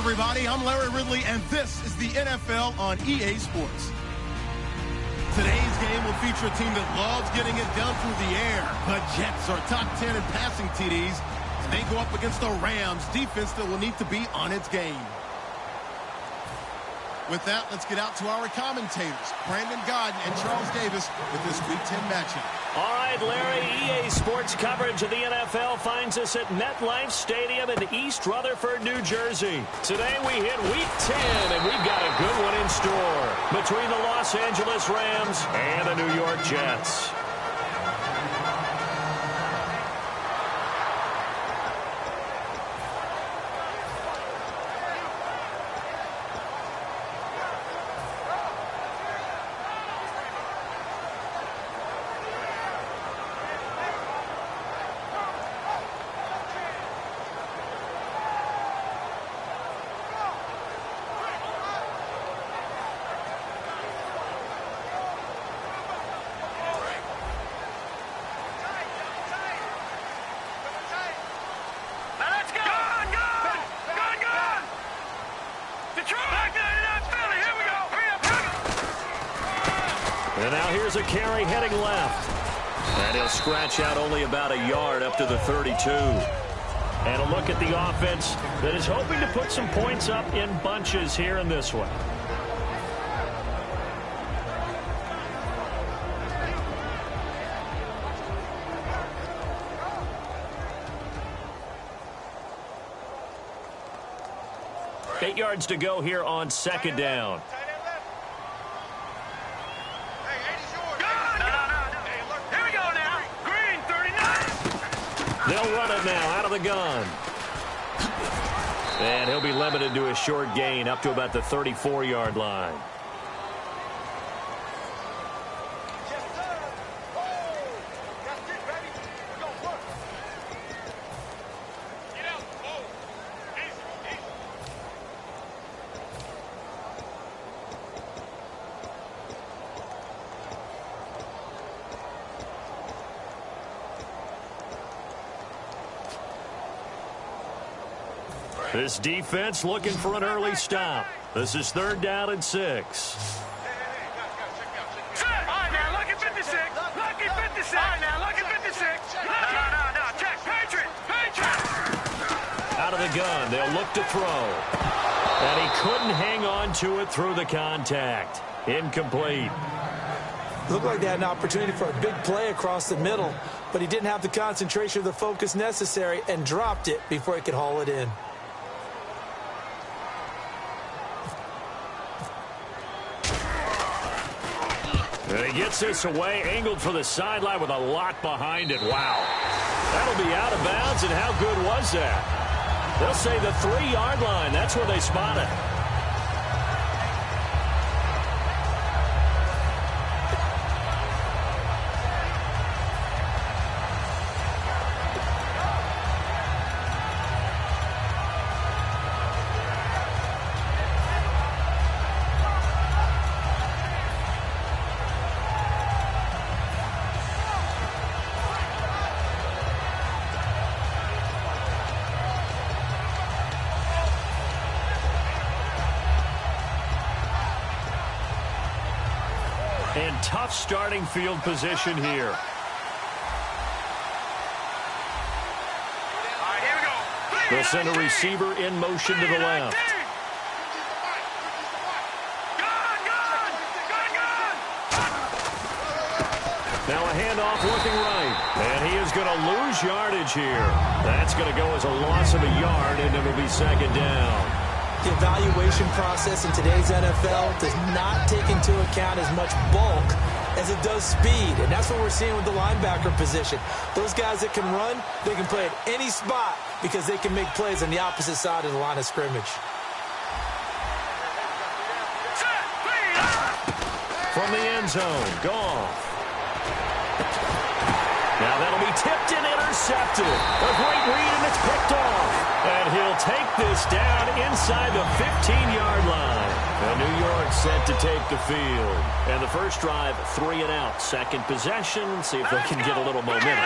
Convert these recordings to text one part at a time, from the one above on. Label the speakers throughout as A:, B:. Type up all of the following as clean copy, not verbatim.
A: Everybody, I'm Larry Ridley, and this is the NFL on EA Sports. Today's game will feature a team that loves getting it done through the air. The Jets are top 10 in passing TDs. They go up against the Rams defense that will need to be on its game. With that, let's get out to our commentators, Brandon Godden and Charles Davis, with this Week 10 matchup.
B: All right, Larry, EA Sports coverage of the NFL finds us at MetLife Stadium in East Rutherford, New Jersey. Today we hit Week 10, and we've got a good one in store between the Los Angeles Rams and the New York Jets. And now here's a carry heading left. And he'll scratch out only about a yard up to the 32. And a look at the offense that is hoping to put some points up in bunches here in this one. Eight yards to go here on second down. They'll run it now out of the gun. And he'll be limited to a short gain up to about the 34-yard line. This defense looking for an early stop. This is 3rd down and 6.
C: All right, now look at 56. Look at 56. All right, now look at 56. No. Check. Patriot.
B: Out of the gun. They'll look to throw. And he couldn't hang on to it through the contact. Incomplete.
D: Looked like they had an opportunity for a big play across the middle, but he didn't have the concentration or the focus necessary and dropped it before he could haul it in.
B: And he gets this away, angled for the sideline with a lot behind it. Wow. That'll be out of bounds, and how good was that? They'll say the 3-yard line. That's where they spot it. And tough starting field position here. They'll send a receiver in motion to the left. Now a handoff looking right. And he is going to lose yardage here. That's going to go as a loss of a yard, and it'll be second down.
D: The evaluation process in today's NFL does not take into account as much bulk as it does speed. And that's what we're seeing with the linebacker position. Those guys that can run, they can play at any spot because they can make plays on the opposite side of the line of scrimmage.
B: From the end zone, Goff. Now that'll be tipped and intercepted. A great read, and it's picked off. And he'll take this down inside the 15-yard line. And New York set to take the field. And the first drive, 3 and out. Second possession, see if they can get a little momentum.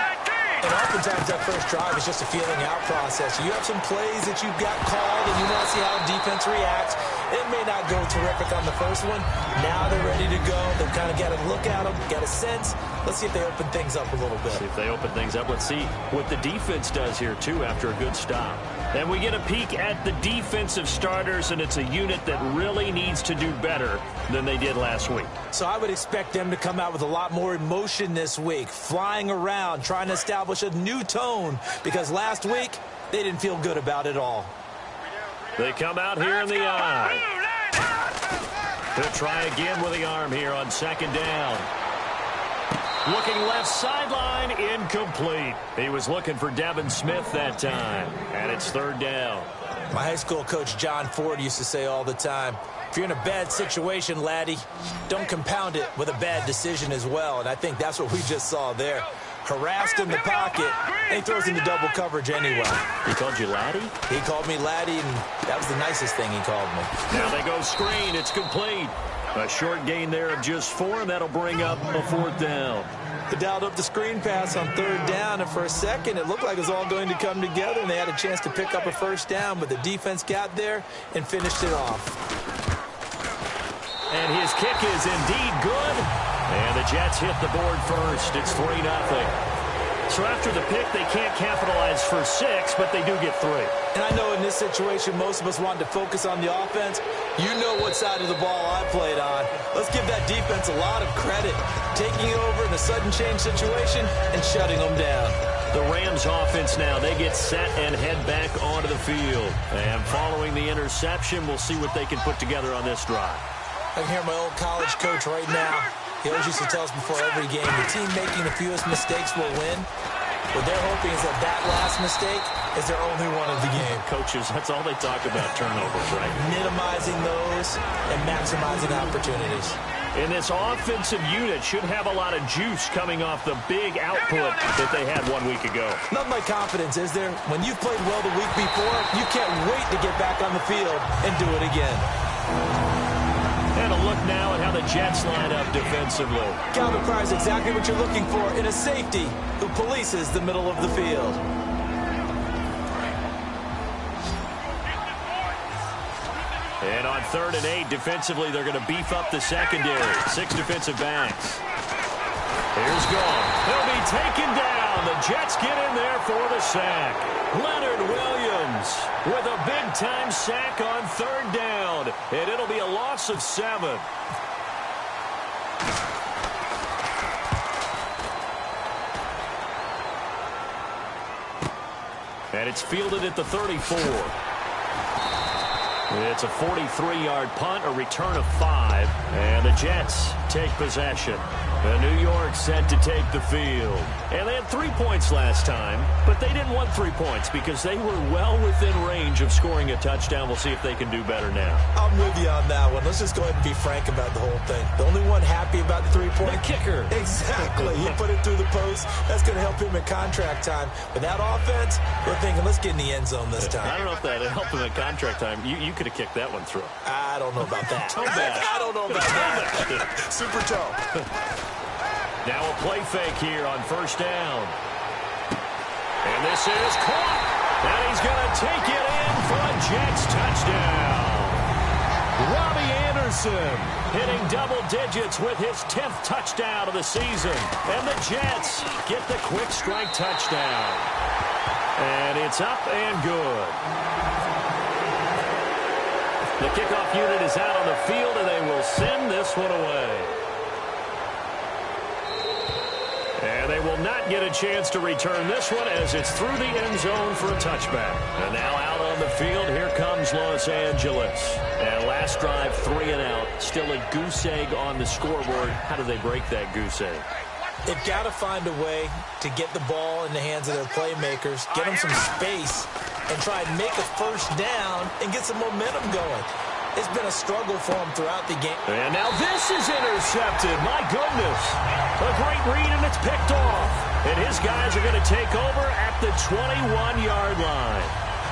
D: And oftentimes that first drive is just a feeling out process. You have some plays that you've got called, and you want to see how the defense reacts. It may not go terrific on the first one. Now they're ready to go. They've kind of got to look at them, got a sense. Let's see if they open things up a little bit.
B: See if they open things up. Let's see what the defense does here, too, after a good stop. And we get a peek at the defensive starters, and it's a unit that really needs to do better than they did last week.
D: So I would expect them to come out with a lot more emotion this week, flying around, trying to establish a new tone, because last week they didn't feel good about it all.
B: They come out here in the eye. They'll try again with the arm here on second down. Looking left sideline, incomplete. He was looking for Devin Smith that time, and it's third down.
D: My high school coach, John Ford, used to say all the time, if you're in a bad situation, laddie, don't compound it with a bad decision as well. And I think that's what we just saw there. Harassed in the pocket, and he throws into double coverage anyway.
B: He called you laddie?
D: He called me laddie, and that was the nicest thing he called me.
B: Now they go screen. It's complete. A short gain there of just 4, and that'll bring up a fourth down.
D: They dialed up the screen pass on third down, and for a second it looked like it was all going to come together, and they had a chance to pick up a first down, but the defense got there and finished it off.
B: And his kick is indeed good, and the Jets hit the board first. It's 3-0. So after the pick, they can't capitalize for 6, but they do get 3.
D: And I know in this situation, most of us wanted to focus on the offense. You know what side of the ball I played on. Let's give that defense a lot of credit, taking it over in a sudden change situation and shutting them down.
B: The Rams offense now, they get set and head back onto the field. And following the interception, we'll see what they can put together on this drive.
D: I can hear my old college coach right now. He always used to tell us before every game, the team making the fewest mistakes will win. What they're hoping is that that last mistake is their only one of the game.
B: Coaches, that's all they talk about, turnovers, right?
D: Minimizing those and maximizing opportunities.
B: And this offensive unit should have a lot of juice coming off the big output that they had 1 week ago.
D: Not my confidence, is there? When you've played well the week before, you can't wait to get back on the field and do it again.
B: And a look now at how the Jets line up defensively.
D: Calvin Pryor is exactly what you're looking for in a safety who polices the middle of the field.
B: And on 3rd and 8, defensively, they're going to beef up the secondary. 6 defensive backs. Here's Goff. He'll be taken down. The Jets get in there for the sack. Leonard Williams with a big-time sack on 3rd down. And it'll be a loss of 7. And it's fielded at the 34. It's a 43-yard punt, a return of 5, and the Jets take possession. New York set to take the field. And they had 3 points last time, but they didn't want 3 points because they were well within range of scoring a touchdown. We'll see if they can do better now.
D: I'm with you on that one. Let's just go ahead and be frank about the whole thing. The only one happy about the 3-point?
B: The kicker.
D: Exactly. He put it through the post. That's going to help him in contract time. But that offense, we're thinking, let's get in the end zone this time.
B: I don't know if that helped him in contract time. You could have kicked that one through.
D: I don't know about that.
B: I
D: don't know about that. Super toe.
B: Now a play fake here on 1st down. And this is caught. And he's going to take it in for a Jets touchdown. Robbie Anderson hitting double digits with his 10th touchdown of the season. And the Jets get the quick strike touchdown. And it's up and good. The kickoff unit is out on the field, and they will send this one away. And they will not get a chance to return this one as it's through the end zone for a touchback. And now out on the field, here comes Los Angeles. And last drive, 3 and out. Still a goose egg on the scoreboard. How do they break that goose egg?
D: They've got to find a way to get the ball in the hands of their playmakers, get them some space, and try and make a first down and get some momentum going. It's been a struggle for them throughout the game.
B: And now this is intercepted. My goodness. A great read, and it's picked off. And his guys are going to take over at the 21-yard line.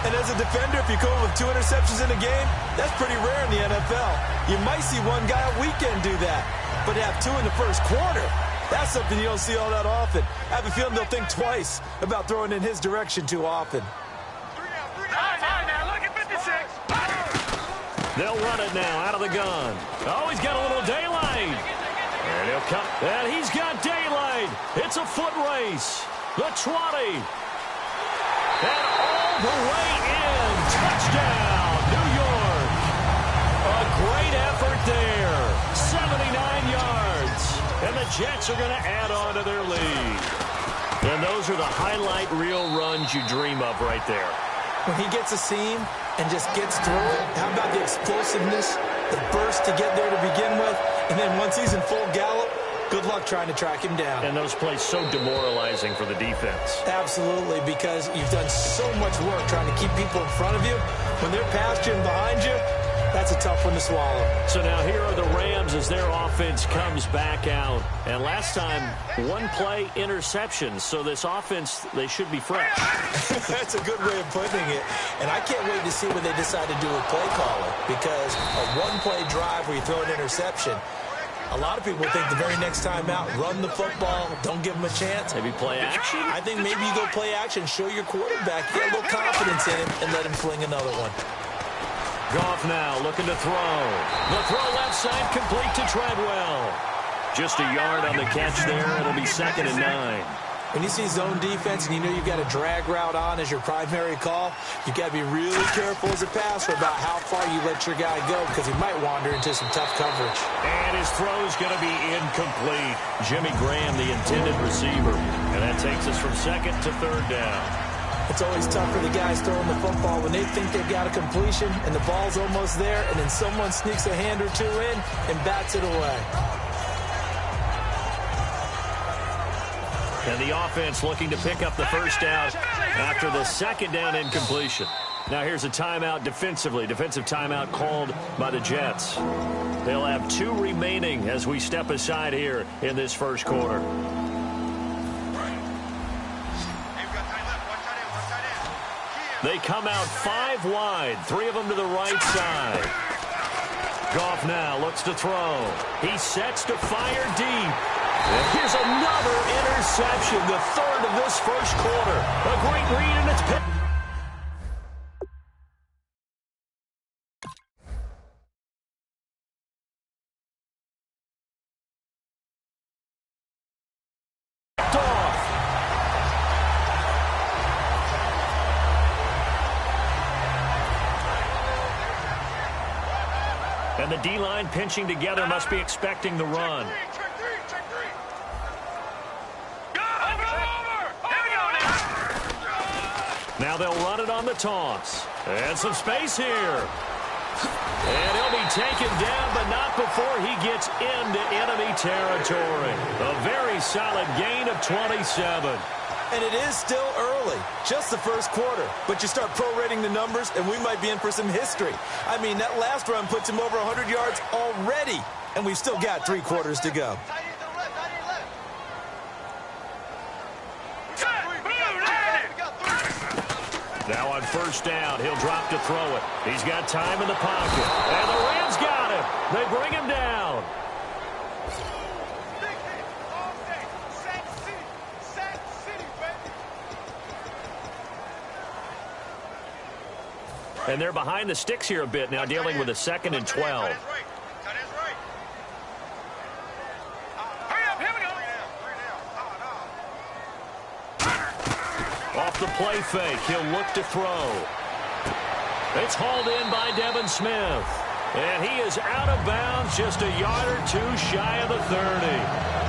D: And as a defender, if you come with 2 interceptions in a game, that's pretty rare in the NFL. You might see one guy a weekend do that, but to have 2 in the first quarter, that's something you don't see all that often. I have a feeling they'll think twice about throwing in his direction too often.
C: Now look at 56.
B: They'll run it now out of the gun. Oh, he's got a little daylight. And he'll come. And he's got daylight. It's a foot race. The 20. And all the way in. Touchdown, New York. A great effort there. 79 yards. And the Jets are going to add on to their lead. And those are the highlight reel runs you dream of right there.
D: When he gets a seam and just gets through it, how about the explosiveness, the burst to get there to begin with, and then once he's in full gallop, good luck trying to track him down.
B: And those plays so demoralizing for the defense.
D: Absolutely, because you've done so much work trying to keep people in front of you. When they're past you and behind you, that's a tough one to swallow.
B: So now here are the Rams as their offense comes back out. And last time, 1-play interceptions. So this offense, they should be fresh.
D: That's a good way of putting it. And I can't wait to see what they decide to do with play calling. Because a 1-play drive where you throw an interception, a lot of people think the very next time out, run the football, don't give them a chance.
B: Maybe play action?
D: I think maybe you go play action, show your quarterback, get a little confidence in him, and let him fling another one.
B: Goff now looking to throw. The throw left side complete to Treadwell. Just a yard on the catch there. It'll be 2nd and 9.
D: When you see zone defense and you know you've got a drag route on as your primary call, you've got to be really careful as a passer about how far you let your guy go because he might wander into some tough coverage.
B: And his throw's going to be incomplete. Jimmy Graham, the intended receiver. And that takes us from 2nd to 3rd down.
D: It's always tough for the guys throwing the football when they think they've got a completion and the ball's almost there, and then someone sneaks a hand or two in and bats it away.
B: And the offense looking to pick up the first down after the 2nd down incompletion. Now here's a timeout defensively. Defensive timeout called by the Jets. They'll have 2 remaining as we step aside here in this first quarter. They come out 5 wide, 3 of them to the right side. Goff now looks to throw. He sets to fire deep. And here's another interception, the 3rd of this first quarter. A great read, and it's picked. And the D-line pinching together must be expecting the run. Now they'll run it on the toss. And some space here. And he'll be taken down, but not before he gets into enemy territory. A very solid gain of 27.
D: And it is still early, just the first quarter. But you start prorating the numbers, and we might be in for some history. I mean, that last run puts him over 100 yards already, and we've still got 3 quarters to go.
B: Now on first down, he'll drop to throw it. He's got time in the pocket. And the Rams got him. They bring him down. And they're behind the sticks here a bit now, dealing with a 2nd and 12. Off the play fake, he'll look to throw. It's hauled in by Devin Smith. And he is out of bounds, just a yard or two shy of the 30.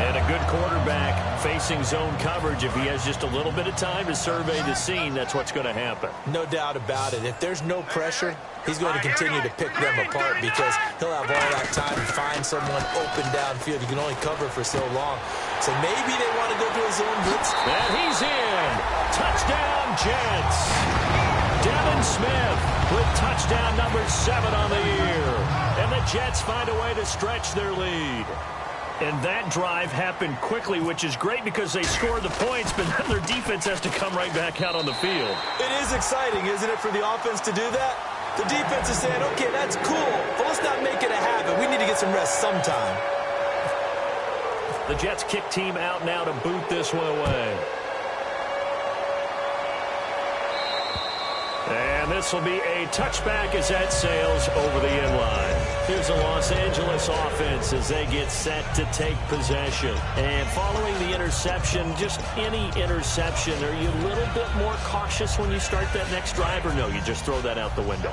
B: And a good quarterback facing zone coverage. If he has just a little bit of time to survey the scene, that's what's going to happen.
D: No doubt about it. If there's no pressure, he's going to continue to pick them apart because he'll have all that time to find someone open downfield. You can only cover for so long. So maybe they want to go to a zone blitz.
B: And he's in. Touchdown, Jets. Devin Smith with touchdown number 7 on the year. And the Jets find a way to stretch their lead. And that drive happened quickly, which is great because they scored the points, but then their defense has to come right back out on the field.
D: It is exciting, isn't it, for the offense to do that? The defense is saying, okay, that's cool, but let's not make it a habit. We need to get some rest sometime.
B: The Jets kick team out now to boot this one away. And this will be a touchback as that sails over the end line. Here's the Los Angeles offense as they get set to take possession. And following the interception, just any interception, are you a little bit more cautious when you start that next drive, or no, you just throw that out the window?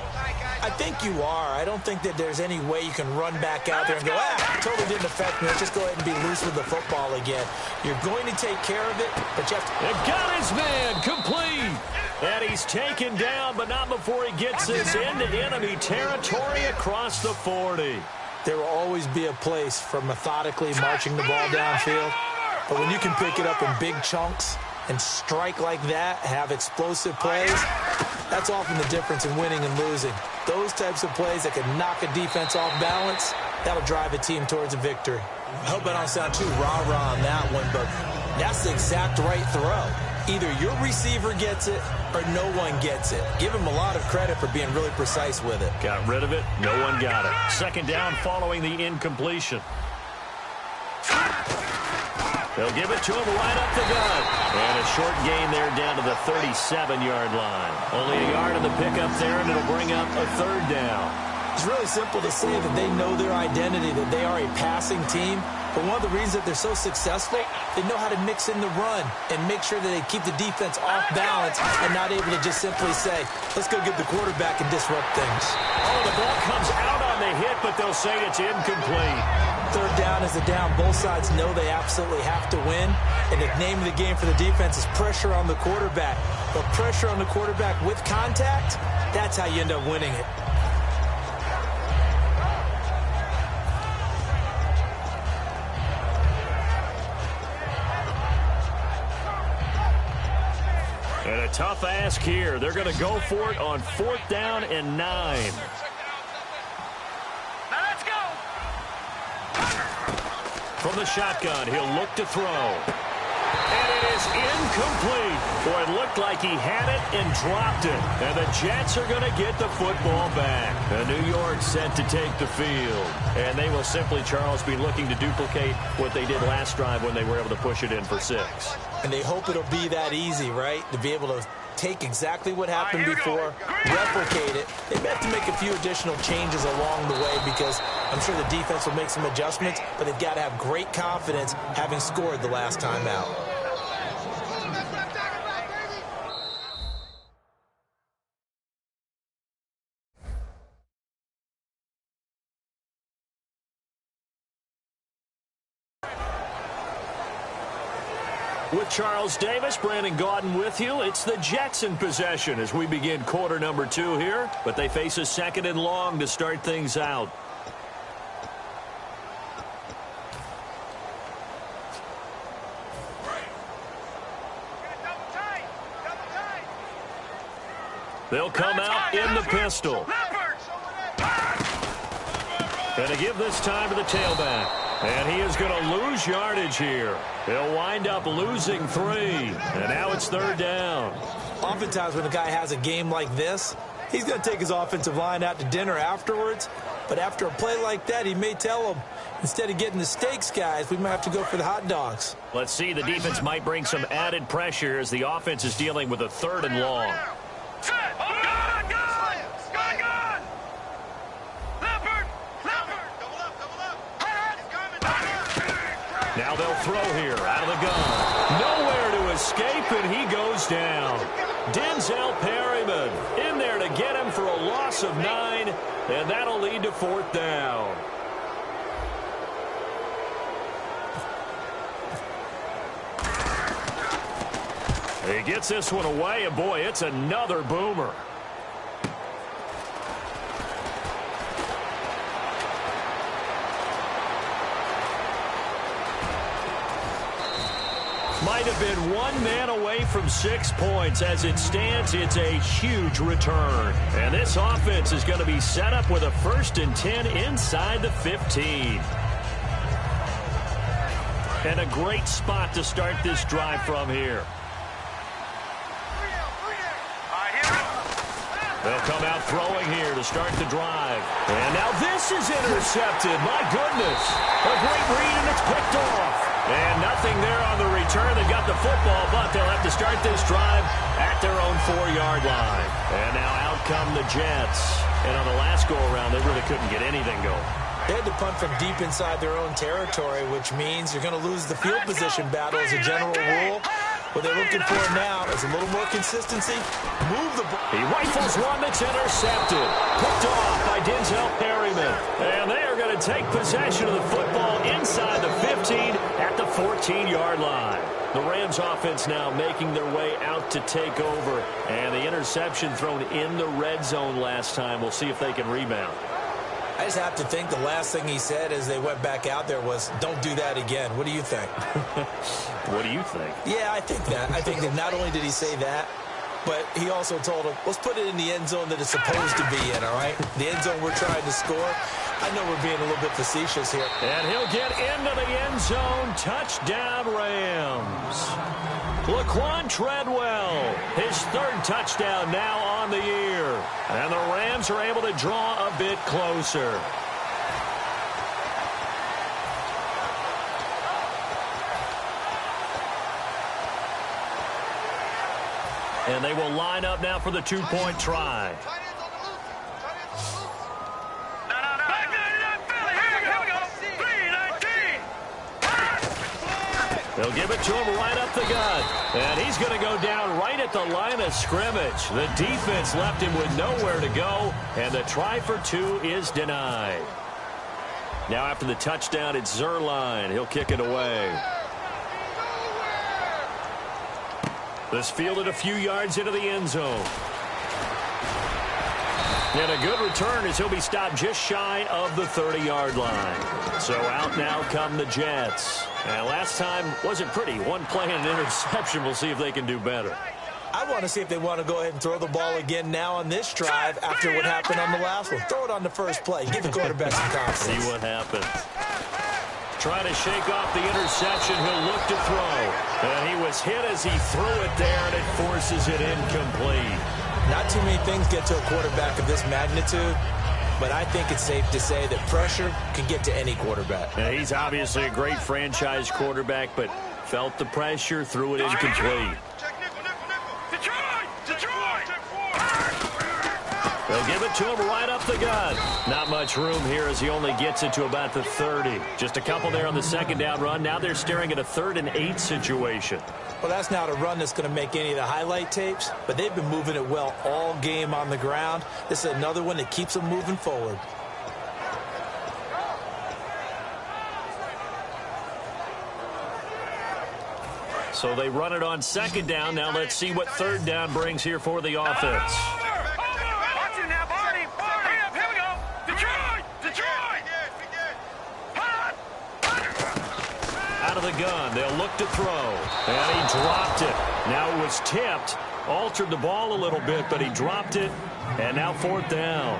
D: I think you are. I don't think that there's any way you can run back out there and go, totally didn't affect me. Let's just go ahead and be loose with the football again. You're going to take care of it, but you have to...
B: It got his man complete. And he's taken down, but not before he gets this into enemy territory across the 40.
D: There will always be a place for methodically marching the ball downfield. But when you can pick it up in big chunks and strike like that, have explosive plays, that's often the difference in winning and losing. Those types of plays that can knock a defense off balance, that'll drive a team towards a victory. I hope I don't sound too rah-rah on that one, but that's the exact right throw. Either your receiver gets it or no one gets it. Give him a lot of credit for being really precise with it.
B: Got rid of it. No one got it. Second down following the incompletion. They'll give it to him right up the gut. And a short gain there down to the 37-yard line. Only a yard of the pickup there, and it'll bring up a third down.
D: It's really simple to say that they know their identity, that they are a passing team. But one of the reasons that they're so successful, they know how to mix in the run and make sure that they keep the defense off balance and not able to just simply say, let's go get the quarterback and disrupt things.
B: Oh, the ball comes out on the hit, but they'll say it's incomplete.
D: Third down is a down. Both sides know they absolutely have to win. And the name of the game for the defense is pressure on the quarterback. But pressure on the quarterback with contact, that's how you end up winning it.
B: And a tough ask here. They're going to go for it on 4th down and 9.
C: Now let's go.
B: From the shotgun, he'll look to throw. And it is incomplete. Boy, it looked like he had it and dropped it. And the Jets are going to get the football back. And New York set to take the field. And they will simply, Charles, be looking to duplicate what they did last drive when they were able to push it in for 6.
D: And they hope it'll be that easy, right? To be able to take exactly what happened before, replicate it. They may have to make a few additional changes along the way because I'm sure the defense will make some adjustments, but they've got to have great confidence having scored the last time out.
B: With Charles Davis, Brandon Gaudin with you. It's the Jets in possession as we begin quarter number 2 here. But they face a 2nd and long to start things out. They'll come out in the pistol. And to give this time to the tailback. And he is going to lose yardage here. He'll wind up losing 3. And now it's 3rd down.
D: Oftentimes when a guy has a game like this, he's going to take his offensive line out to dinner afterwards. But after a play like that, he may tell them, instead of getting the steaks, guys, we might have to go for the hot dogs.
B: Let's see. The defense might bring some added pressure as the offense is dealing with a 3rd and long. Now they'll throw here out of the gun. Nowhere to escape. escape, and he goes down. Denzel Perryman in there to get him for a loss of 9, and that'll lead to 4th down. He gets this one away, and boy, it's another boomer. Might have been one man away from 6 points. As it stands, it's a huge return. And this offense is going to be set up with a 1st and 10 inside the 15. And a great spot to start this drive from here. They'll come out throwing here to start the drive. And now this is intercepted. My goodness. A great read, and it's picked off. And nothing there on the return. They got the football, but they'll have to start this drive at their own 4-yard line. And now out come the Jets. And on the last go-around, they really couldn't get anything going.
D: They had to punt from deep inside their own territory, which means you're going to lose the field position battle as a general rule. What they're looking for now is a little more consistency. Move the ball.
B: He rifles one that's intercepted. Picked off by Denzel Perryman. And they are going to take possession of the football inside the 15 at the 14-yard line. The Rams offense now making their way out to take over. And the interception thrown in the red zone last time. We'll see if they can rebound.
D: I just have to think the last thing he said as they went back out there was, don't do that again. What do you think?
B: What do you think?
D: Yeah, I think that. I think that not only did he say that, but he also told him, let's put it in the end zone that it's supposed to be in, all right? The end zone we're trying to score. I know we're being a little bit facetious here.
B: And he'll get into the end zone. Touchdown, Rams. Laquan Treadwell, his 3rd touchdown now on the year. And the Rams are able to draw a bit closer. And they will line up now for the 2-point try. They'll give it to him right up the gut. And he's going to go down right at the line of scrimmage. The defense left him with nowhere to go. And the try for 2 is denied. Now after the touchdown, it's Zuerlein. He'll kick it away. This fielded a few yards into the end zone. And a good return as he'll be stopped just shy of the 30-yard line. So out now come the Jets. And last time wasn't pretty. One play and an interception. We'll see if they can do better.
D: I want to see if they want to go ahead and throw the ball again now on this drive after what happened on the last one. Throw it on the first play. Give the quarterback some confidence.
B: See what happens. Trying to shake off the interception. He'll look to throw. And he was hit as he threw it there, and it forces it incomplete.
D: Not too many things get to a quarterback of this magnitude, but I think it's safe to say that pressure can get to any quarterback.
B: Yeah, he's obviously a great franchise quarterback, but felt the pressure, threw it incomplete. They'll give it to him right up the gut. Not much room here as he only gets it to about the 30. Just a couple there on the 2nd down run. Now they're staring at a 3rd and 8 situation.
D: Well, that's not a run that's going to make any of the highlight tapes, but they've been moving it well all game on the ground. This is another one that keeps them moving forward.
B: So they run it on 2nd down. Now let's see what 3rd down brings here for the offense. Out of the gun, they'll look to throw. And he dropped it. Now it was tipped. Altered the ball a little bit, but he dropped it. And now 4th down.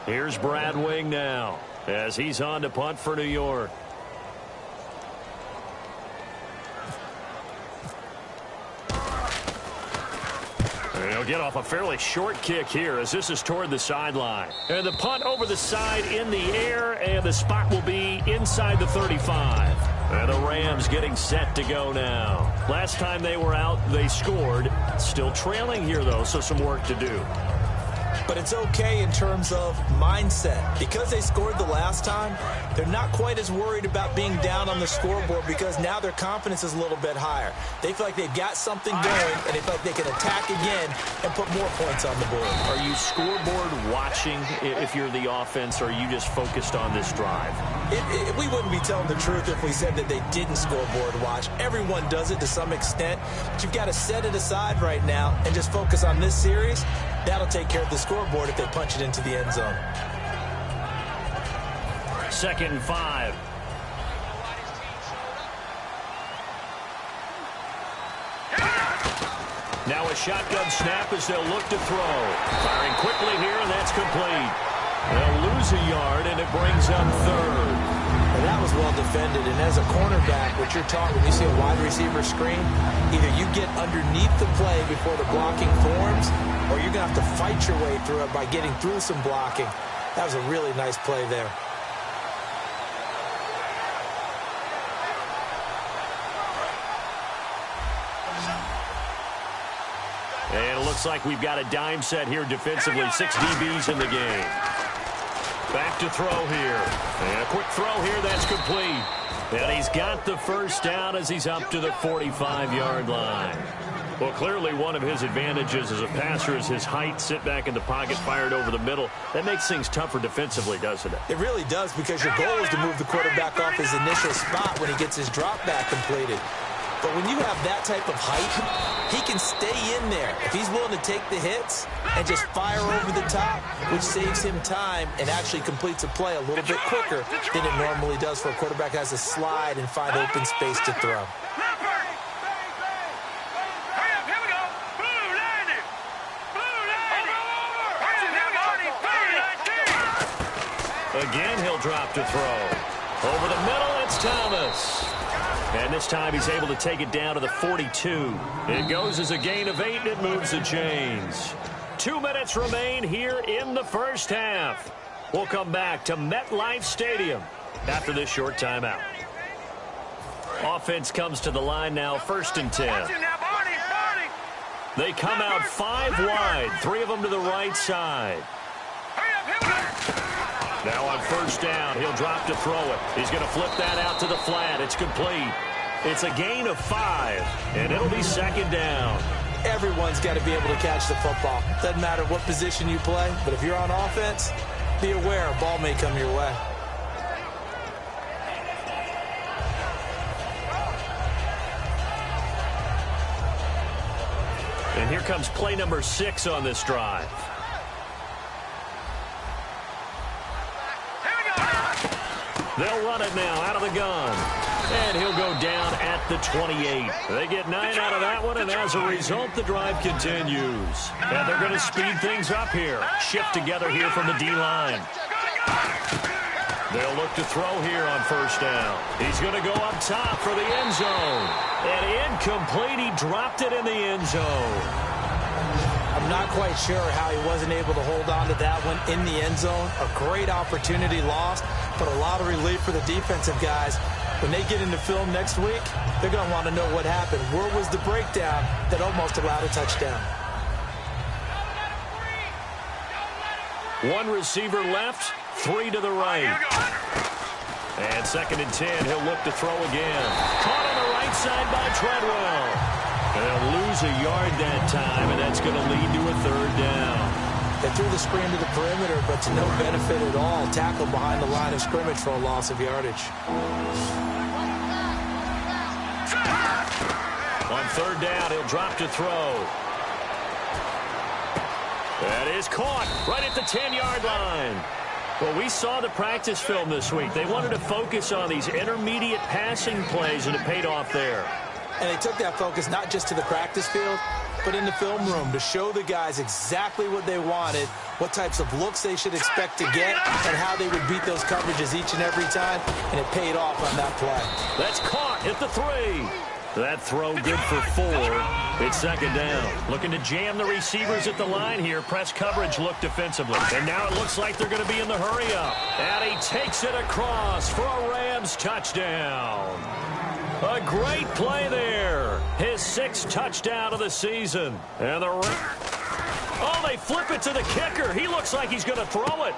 B: Here's Brad Wing now as he's on to punt for New York. He'll get off a fairly short kick here as this is toward the sideline. And the punt over the side in the air, and the spot will be inside the 35. And the Rams getting set to go now. Last time they were out, they scored. Still trailing here, though, so some work to do.
D: But it's okay in terms of mindset. Because they scored the last time, they're not quite as worried about being down on the scoreboard because now their confidence is a little bit higher. They feel like they've got something going, and they feel like they can attack again and put more points on the board.
B: Are you scoreboard watching if you're the offense, or are you just focused on this drive?
D: We wouldn't be telling the truth if we said that they didn't scoreboard watch. Everyone does it to some extent, but you've got to set it aside right now and just focus on this series. That'll take care of the scoreboard if they punch it into the end zone.
B: 2nd and 5. Now a shotgun snap as they'll look to throw. Firing quickly here, and that's complete. They'll lose a yard, and it brings up 3rd.
D: And that was well defended. And as a cornerback, what you're taught when you see a wide receiver screen, either you get underneath the play before the blocking forms, or you're going to have to fight your way through it by getting through some blocking. That was a really nice play there.
B: And it looks like we've got a dime set here defensively. 6 DBs in the game. Back to throw here. And a quick throw here, that's complete. And he's got the first down as he's up to the 45-yard line. Well, clearly one of his advantages as a passer is his height. Sit back in the pocket, fired over the middle. That makes things tougher defensively, doesn't it?
D: It really does, because your goal is to move the quarterback off his initial spot when he gets his drop back completed. But when you have that type of height, he can stay in there if he's willing to take the hits and just fire over the top, which saves him time and actually completes a play a little bit quicker than it normally does for a quarterback who has to slide and find open space to throw.
B: Again, he'll drop to throw. Over the middle, it's Thomas. And this time he's able to take it down to the 42. It goes as a gain of 8, and it moves the chains. 2 minutes remain here in the first half. We'll come back to MetLife Stadium after this short timeout. Offense comes to the line now, 1st and 10. They come out 5 wide, 3 of them to the right side. Now on 1st down, he'll drop to throw it. He's going to flip that out to the flat. It's complete. It's a gain of 5, and it'll be 2nd down.
D: Everyone's got to be able to catch the football. Doesn't matter what position you play, but if you're on offense, be aware a ball may come your way.
B: And here comes play number 6 on this drive. They'll run it now out of the gun. And he'll go down at the 28. They get 9 out of that one, and as a result, the drive continues. And they're going to speed things up here. Shift together here from the D-line. They'll look to throw here on 1st down. He's going to go up top for the end zone. And incomplete. He dropped it in the end zone.
D: I'm not quite sure how he wasn't able to hold on to that one in the end zone. A great opportunity lost, but a lot of relief for the defensive guys. When they get into film next week, they're going to want to know what happened. Where was the breakdown that almost allowed a touchdown?
B: 1 receiver left, 3 to the right. And 2nd and 10, he'll look to throw again. Caught on the right side by Treadwell. They'll lose a yard that time, and that's going to lead to a 3rd down.
D: They threw the screen to the perimeter, but to no benefit at all. Tackled behind the line of scrimmage for a loss of yardage.
B: On 3rd down, he'll drop to throw. That is caught right at the 10-yard line. Well, we saw the practice film this week. They wanted to focus on these intermediate passing plays, and it paid off there.
D: And they took that focus not just to the practice field, but in the film room to show the guys exactly what they wanted, what types of looks they should expect to get, and how they would beat those coverages each and every time, and it paid off on that play.
B: That's caught at the 3. That throw good for 4. It's 2nd down. Looking to jam the receivers at the line here. Press coverage look defensively. And now it looks like they're going to be in the hurry-up. And he takes it across for a Rams touchdown. A great play there. His 6th touchdown of the season. And the Oh, they flip it to the kicker. He looks like he's going to throw it.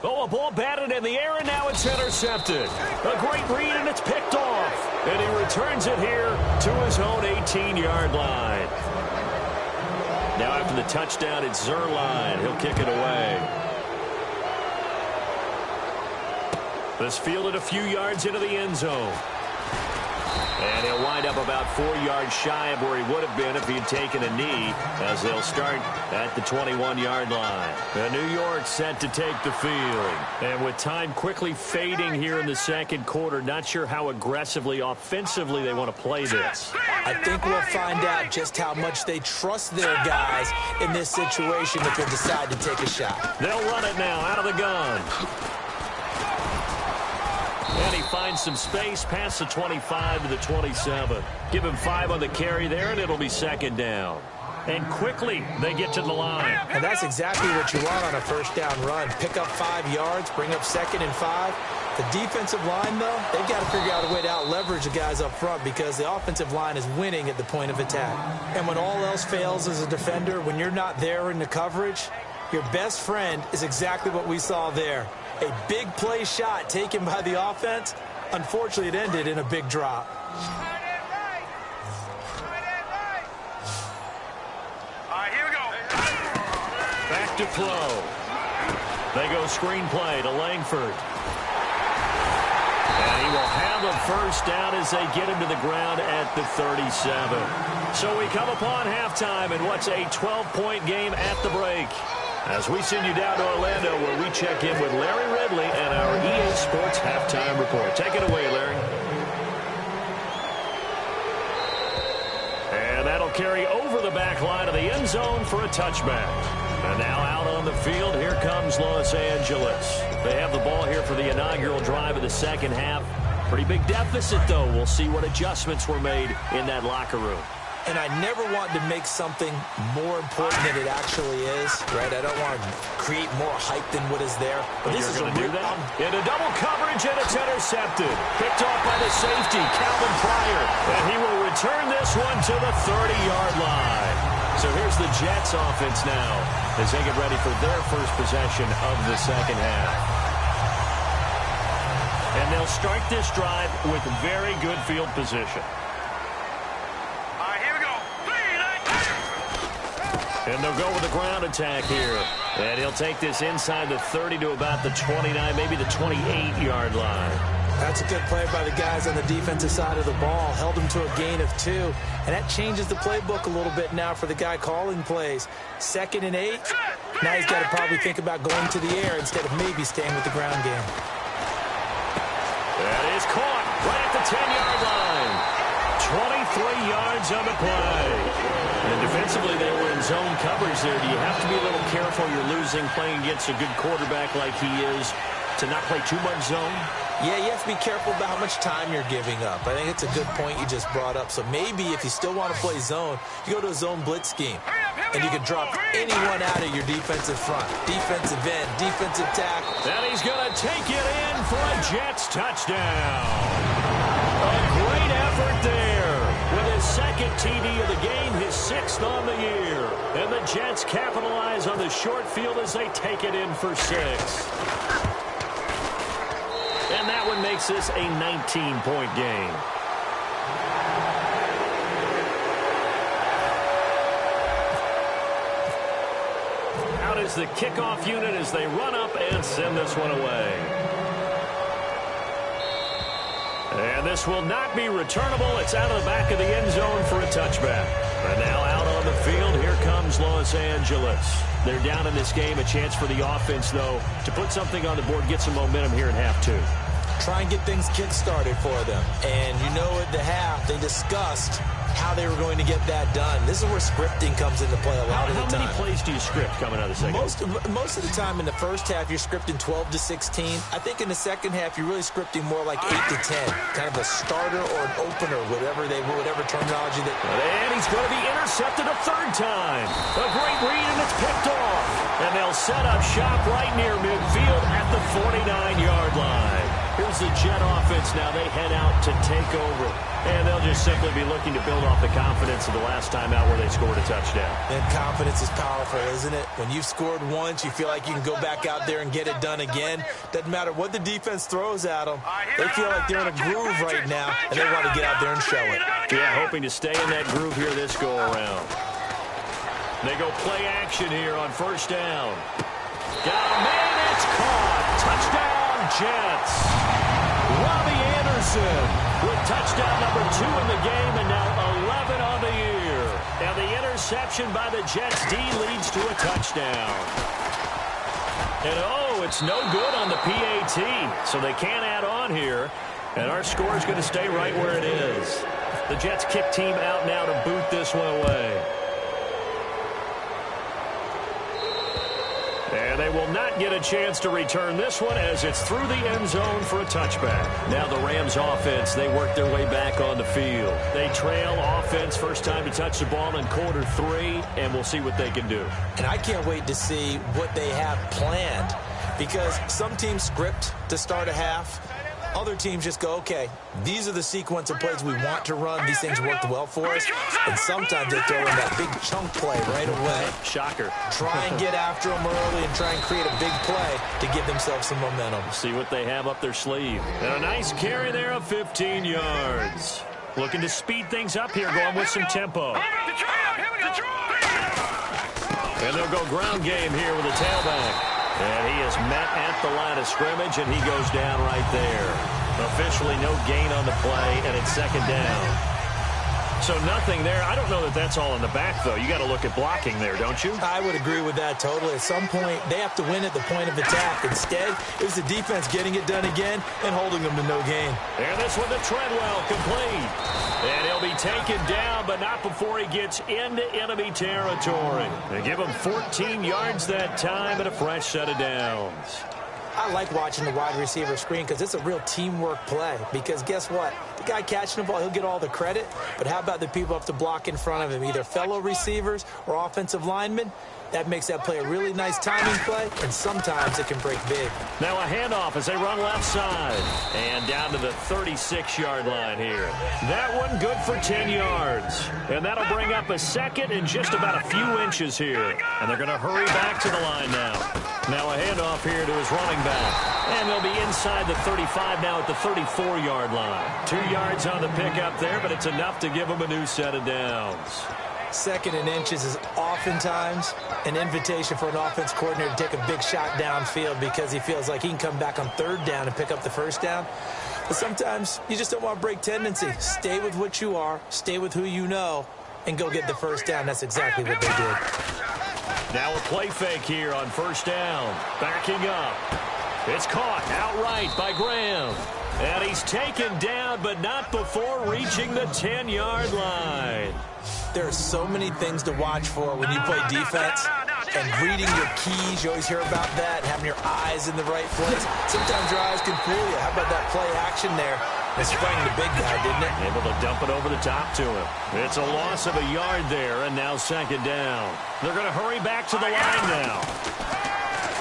B: Oh, a ball batted in the air, and now it's intercepted. A great read, and it's picked off. And he returns it here to his own 18-yard line. Now after the touchdown, it's Zuerlein. He'll kick it away. This fielded a few yards into the end zone. And he'll wind up about 4 yards shy of where he would have been if he had taken a knee, as they'll start at the 21-yard line. And New York set to take the field. And with time quickly fading here in the second quarter, not sure how aggressively, offensively they want to play this.
D: I think we'll find out just how much they trust their guys in this situation if they decide to take a shot.
B: They'll run it now out of the gun. And he finds some space past the 25 to the 27. Give him 5 on the carry there, and it'll be second down. And quickly, they get to the line.
D: And that's exactly what you want on a first down run. Pick up 5 yards, bring up 2nd and 5. The defensive line, though, they've got to figure out a way to out-leverage the guys up front because the offensive line is winning at the point of attack. And when all else fails as a defender, when you're not there in the coverage, your best friend is exactly what we saw there. A big play shot taken by the offense. Unfortunately, it ended in a big drop.
C: All right, here we go.
B: Back to throw. They go screenplay to Langford. And he will have a first down as they get him to the ground at the 37. So we come upon halftime in what's a 12-point game at the break. As we send you down to Orlando, where we check in with Larry Ridley and our EA Sports Halftime Report. Take it away, Larry. And that'll carry over the back line of the end zone for a touchback. And now out on the field, here comes Los Angeles. They have the ball here for the inaugural drive of the second half. Pretty big deficit, though. We'll see what adjustments were made in that locker room.
D: And I never want to make something more important than it actually is, right? I don't want to create more hype than what is there.
B: But this is going to do that. Into double coverage, and it's intercepted. Picked off by the safety, Calvin Pryor. And he will return this one to the 30-yard line. So here's the Jets offense now as they get ready for their first possession of the second half. And they'll start this drive with very good field position. And they'll go with a ground attack here. And he'll take this inside the 30 to about the 29, maybe the 28-yard line.
D: That's a good play by the guys on the defensive side of the ball. Held him to a gain of 2. And that changes the playbook a little bit now for the guy calling plays. 2nd and 8. Now he's got to probably think about going to the air instead of maybe staying with the ground game.
B: That is caught right at the 10-yard line. 23 yards on the play. And defensively, they were in zone coverage there. Do you have to be a little careful? You're losing playing against a good quarterback like he is to not play too much zone?
D: Yeah, you have to be careful about how much time you're giving up. I think it's a good point you just brought up. So maybe if you still want to play zone, you go to a zone blitz scheme. And you can drop anyone out of your defensive front. Defensive end, defensive tackle.
B: And he's going to take it in for a Jets touchdown. A great effort there. With his second TD of the game, his 6th on the year. And the Jets capitalize on the short field as they take it in for 6. And that one makes this a 19-point game. Out is the kickoff unit as they run up and send this one away. And this will not be returnable. It's out of the back of the end zone for a touchback. And now out on the field, here comes Los Angeles. They're down in this game. A chance for the offense, though, to put something on the board, get some momentum here in half 2.
D: Try and get things kick-started for them. And you know at the half, they discussed how they were going to get that done. This is where scripting comes into play a lot of the time.
B: How many plays do you script coming out of the second?
D: Most of the time in the first half, you're scripting 12 to 16. I think in the second half, you're really scripting more like 8 to 10. Kind of a starter or an opener, whatever terminology that.
B: And he's going to be intercepted a 3rd time. A great read, and it's picked off. And they'll set up shop right near midfield at the 49-yard line. Here's the Jet offense now. They head out to take over. And they'll just simply be looking to build off the confidence of the last time out where they scored a touchdown.
D: And confidence is powerful, isn't it? When you've scored once, you feel like you can go back out there and get it done again. Doesn't matter what the defense throws at them. They feel like they're in a groove right now, and they want to get out there and show it.
B: Yeah, hoping to stay in that groove here this go-around. They go play action here on first down. Got a man, it's caught. Touchdown, Jets. Robbie Anderson with touchdown number 2 in the game, and now 11 on the year. And the interception by the Jets D leads to a touchdown. And it's no good on the PAT, so they can't add on here. And our score is going to stay right where it is. The Jets kick team out now to boot this one away. And they will not get a chance to return this one as it's through the end zone for a touchback. Now the Rams offense, they work their way back on the field. They trail offense, first time to touch the ball in quarter 3, and we'll see what they can do.
D: And I can't wait to see what they have planned, because some teams script to start a half. Other teams just go, okay, these are the sequence of plays we want to run. These things worked well for us. And sometimes they throw in that big chunk play right away.
B: Shocker.
D: Try and get after them early and try and create a big play to give themselves some momentum.
B: See what they have up their sleeve. And a nice carry there of 15 yards. Looking to speed things up here, going with some tempo. And they'll go ground game here with a tailback. And he is met at the line of scrimmage, and he goes down right there. Officially no gain on the play, and it's second down. So nothing there. I don't know that that's all in the back, though. You got to look at blocking there, don't you?
D: I would agree with that totally. At some point, they have to win at the point of attack. Instead, it was the defense getting it done again and holding them to no gain.
B: And this one to Treadwell, complete. And he'll be taken down, but not before he gets into enemy territory. They give him 14 yards that time and a fresh set of downs.
D: I like watching the wide receiver screen because it's a real teamwork play. Because guess what? The guy catching the ball, he'll get all the credit. But how about the people up to block in front of him, either fellow receivers or offensive linemen? That makes that play a really nice timing play, and sometimes it can break big.
B: Now a handoff as they run left side. And down to the 36-yard line here. That one good for 10 yards. And that'll bring up a second and just about a few inches here. And they're going to hurry back to the line now. Now a handoff here to his running back. And they'll be inside the 35 now at the 34-yard line. 2 yards on the pickup there, but it's enough to give them a new set of downs.
D: Second and inches is oftentimes an invitation for an offense coordinator to take a big shot downfield because he feels like he can come back on third down and pick up the first down. But sometimes you just don't want to break tendency. Stay with what you are, stay with who you know, and go get the first down. That's exactly what they did.
B: Now a play fake here on first down. Backing up. It's caught outright by Graham. And he's taken down, but not before reaching the 10-yard line.
D: There are so many things to watch for when you play defense, and reading your keys, you always hear about that, and having your eyes in the right place. Sometimes your eyes can fool you. How about that play action there? It sprang the big guy, didn't it?
B: Able to dump it over the top to him. It's a loss of a yard there, and now second down. They're going to hurry back to the line now.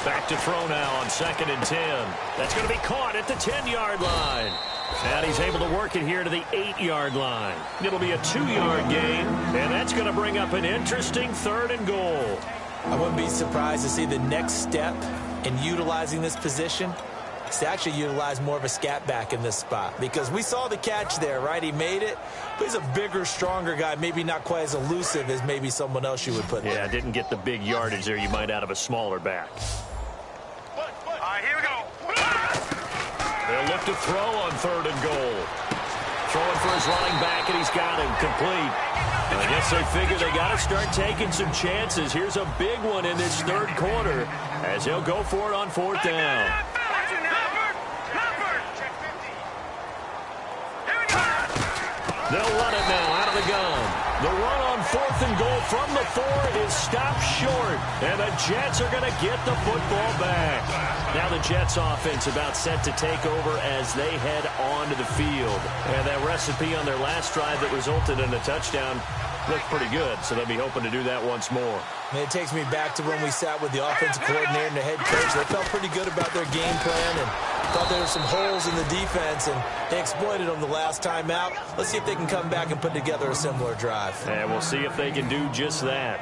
B: Back to throw now on 2nd and 10. That's going to be caught at the 10-yard line. And he's able to work it here to the 8-yard line. It'll be a 2-yard gain, and that's going to bring up an interesting 3rd and goal.
D: I wouldn't be surprised to see the next step in utilizing this position is to actually utilize more of a scat back in this spot. Because we saw the catch there, right? He made it, but he's a bigger, stronger guy, maybe not quite as elusive as maybe someone else you would put there.
B: Yeah, didn't get the big yardage there you might out of a smaller back.
C: Here we go.
B: They'll look to throw on 3rd and goal. Throwing for his running back, and he's got him complete. I guess they figure they got to start taking some chances. Here's a big one in this 3rd quarter as he'll go for it on 4th down. They'll run it now out of the gun. The run on 4th and goal from the 4 is stopped short, and the Jets are going to get the football back. Now the Jets offense about set to take over as they head onto the field. And that recipe on their last drive that resulted in a touchdown looked pretty good, so they'll be hoping to do that once more.
D: And it takes me back to when we sat with the offensive coordinator and the head coach. They felt pretty good about their game plan, and Thought there were some holes in the defense, and they exploited them the last time out. Let's see if they can come back and put together a similar drive.
B: And we'll see if they can do just that.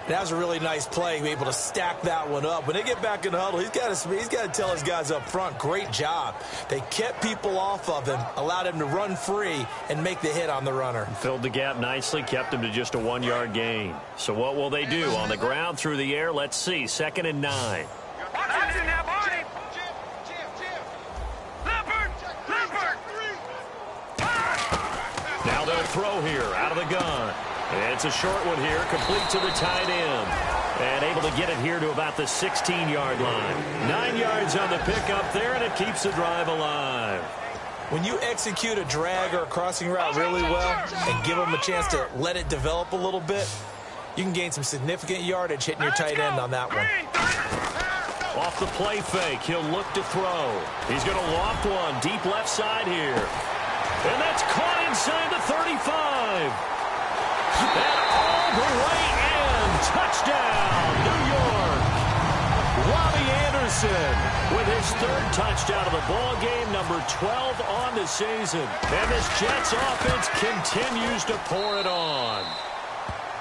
D: That was a really nice play, able to stack that one up. When they get back in the huddle, he's got to tell his guys up front, great job. They kept people off of him, allowed him to run free and make the hit on the runner.
B: Filled the gap nicely, kept him to just a 1-yard gain. So what will they do? On the ground, through the air, let's see. 2nd and 9. Now they'll throw here, out of the gun. It's a short one here, complete to the tight end. And able to get it here to about the 16-yard line. 9 yards on the pickup there, and it keeps the drive alive.
D: When you execute a drag or a crossing route really well and give them a chance to let it develop a little bit, you can gain some significant yardage hitting your tight end on that one.
B: Off the play fake, he'll look to throw. He's going to loft one deep left side here. And that's caught inside the 35. And all the way in. Touchdown, New York. Robbie Anderson with his 3rd touchdown of the ball game, number 12 on the season. And this Jets offense continues to pour it on.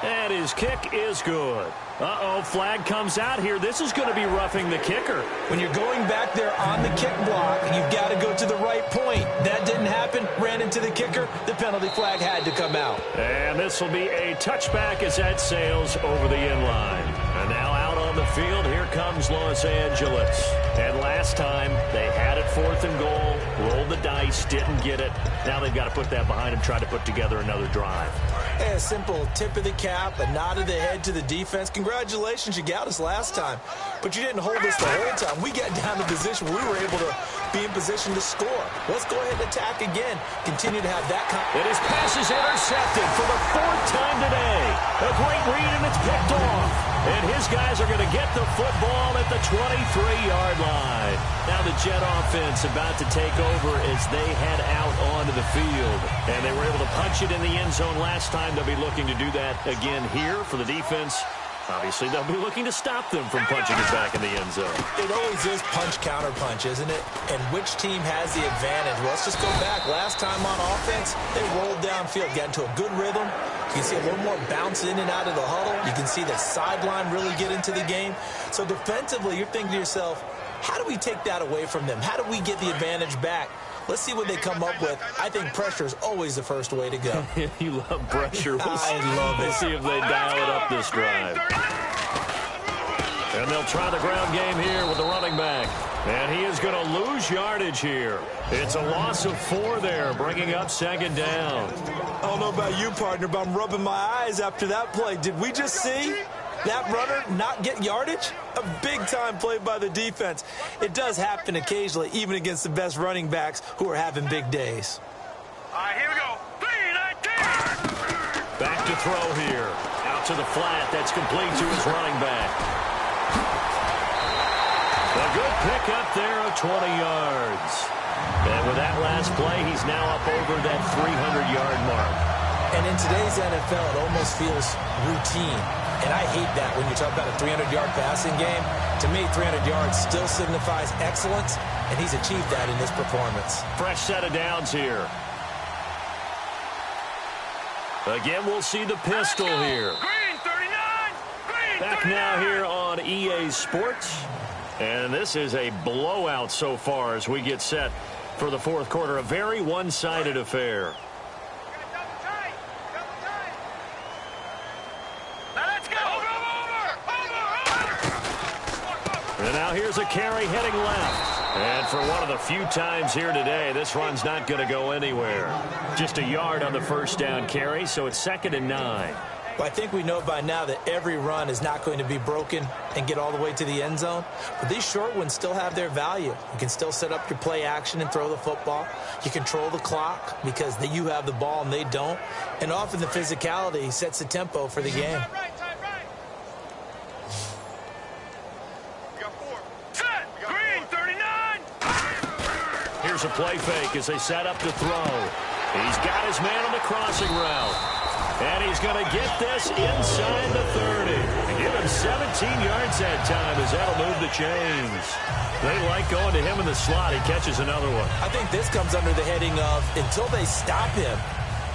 B: And his kick is good. Uh-oh, flag comes out here. This is going to be roughing the kicker.
D: When you're going back there on the kick block, you've got to go to the right point. That didn't happen. Ran into the kicker. The penalty flag had to come out.
B: And this will be a touchback as that sails over the end line. And now out on the field, here comes Los Angeles. And last time, they had it 4th and goal, rolled the dice, didn't get it. Now they've got to put that behind them, try to put together another drive.
D: Hey, a simple tip of the cap, a nod of the head to the defense. Congratulations, you got us last time. But you didn't hold us the whole time. We got down to the position where we were able to be in position to score. Let's go ahead and attack again. Continue to have that kind.
B: And his pass is intercepted for the 4th time today. A great read, and it's picked off. And his guys are going to get the football at the 23-yard line. Now the Jet offense about to take over as they head out onto the field. And they were able to punch it in the end zone last time. They'll be looking to do that again here for the defense. Obviously, they'll be looking to stop them from punching it back in the end zone.
D: It always is punch-counter-punch, isn't it? And which team has the advantage? Well, let's just go back. Last time on offense, they rolled downfield, got into a good rhythm. You can see a little more bounce in and out of the huddle. You can see the sideline really get into the game. So defensively, you're thinking to yourself, how do we take that away from them? How do we get the advantage back? Let's see what they come up with. I think pressure is always the first way to go.
B: You love pressure.
D: I love it.
B: We'll see if they dial it up this drive. And they'll try the ground game here with the running back. And he is going to lose yardage here. It's a loss of 4 there, bringing up 2nd down.
D: I don't know about you, partner, but I'm rubbing my eyes after that play. Did we just see that runner not get yardage? A big-time play by the defense. It does happen occasionally, even against the best running backs who are having big days.
C: All right, here we go. 3-19.
B: Back to throw here. Out to the flat. That's complete to his running back. A good pickup there of 20 yards. And with that last play, he's now up over that 300-yard mark.
D: And in today's NFL, it almost feels routine. And I hate that when you talk about a 300-yard passing game. To me, 300 yards still signifies excellence, and he's achieved that in this performance.
B: Fresh set of downs here. Again, we'll see the pistol here.
C: Green 39. Green
B: Back
C: 39.
B: now here on EA Sports. And this is a blowout so far as we get set for the 4th quarter. A very one-sided affair. And now here's a carry heading left. And for one of the few times here today, this run's not going to go anywhere. Just a yard on the 1st down carry, so it's 2nd and 9.
D: Well, I think we know by now that every run is not going to be broken and get all the way to the end zone. But these short ones still have their value. You can still set up your play action and throw the football. You control the clock because you have the ball and they don't. And often the physicality sets the tempo for the game.
B: Here's a play fake as they set up to throw. He's got his man on the crossing route. And he's going to get this inside the 30. Give him 17 yards that time as that'll move the chains. They like going to him in the slot. He catches another one.
D: I think this comes under the heading of until they stop him,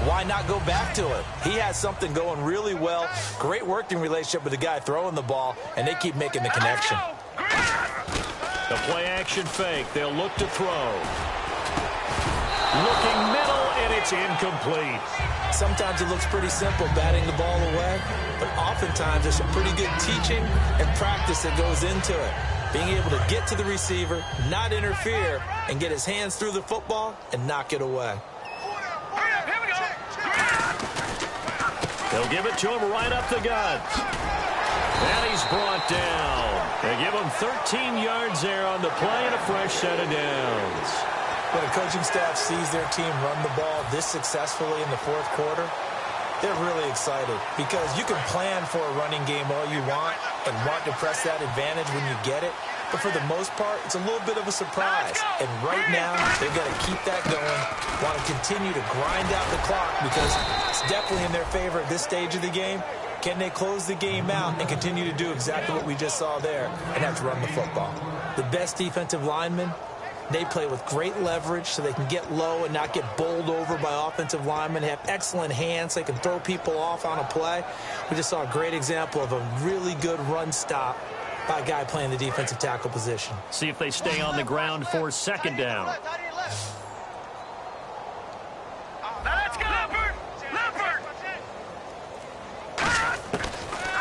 D: why not go back to it? He has something going really well. Great working relationship with the guy throwing the ball, and they keep making the connection.
B: The play-action fake. They'll look to throw. Looking middle, and it's incomplete.
D: Sometimes it looks pretty simple, batting the ball away, but oftentimes there's some pretty good teaching and practice that goes into it. Being able to get to the receiver, not interfere, and get his hands through the football and knock it away.
B: They'll give it to him right up the gut. And he's brought down. They give him 13 yards there on the play and a fresh set of downs.
D: When a coaching staff sees their team run the ball this successfully in the fourth quarter, they're really excited because you can plan for a running game all you want and want to press that advantage when you get it. But for the most part, it's a little bit of a surprise. And right now, they've got to keep that going, want to continue to grind out the clock because it's definitely in their favor at this stage of the game. Can they close the game out and continue to do exactly what we just saw there and have to run the football? The best defensive linemen, they play with great leverage so they can get low and not get bowled over by offensive linemen. They have excellent hands so they can throw people off on a play. We just saw a great example of a really good run stop by a guy playing the defensive tackle position.
B: See if they stay on the ground for second down.
C: Now let's go, Leopard! Leopard!